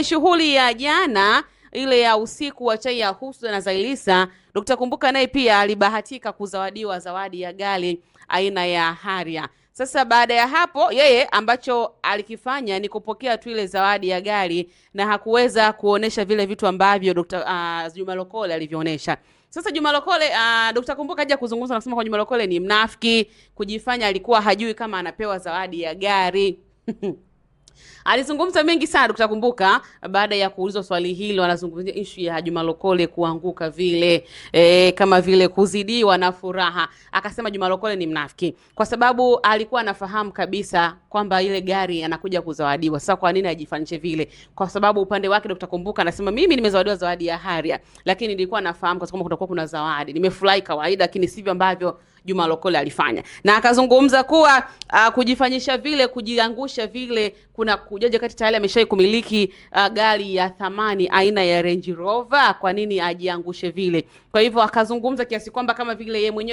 kwenye shughuli ya jana ile ya usiku wa chai ya Husda na Zailisa, Dr. Kumbuka naye pia alibahatika kuzawadiwa zawadi ya gari aina ya Harrier. Sasa baada ya hapo yeye ambacho alikifanya ni kupokea tu ile zawadi ya gari na hakuweza kuonesha vile vitu ambavyo Dr. Juma Lokole alivyoonesha. Sasa Juma Lokole, Dr. Kumbuka haja kuzungumza, anasema kwa Juma Lokole ni mnafiki, kujifanya alikuwa hajui kama anapewa zawadi ya gari. Alizungumza mengi sana Dr. Kumbuka baada ya kuulizwa swali hilo. Anazungumzia issue ya Juma Lokole kuanguka vile kama vile kuzidiwa na furaha. Akasema Juma Lokole ni mnafiki kwa sababu alikuwa anafahamu kabisa kwamba ile gari anakuja kuzawadiwa. Sasa kwa nini ajifanyishe vile? Kwa sababu upande wake Dr. Kumbuka anasema mimi nimezawadiwa zawadi ya Harrier, lakini nilikuwa nafahamu kwa sababu kutakuwa kuna zawadi. Nimefurahi kawaida, lakini sivyo ambavyo Juma Lokole alifanya. Na akazungumza kuwa kujifanyisha vile, kujiangusha vile, kuna kujaje kati tayari ameshawahi kumiliki gari ya thamani aina ya Range Rover, kwa nini ajiangushe vile? Kwa hivyo akazungumza kiasi kwamba kama vile yeye mwenyewe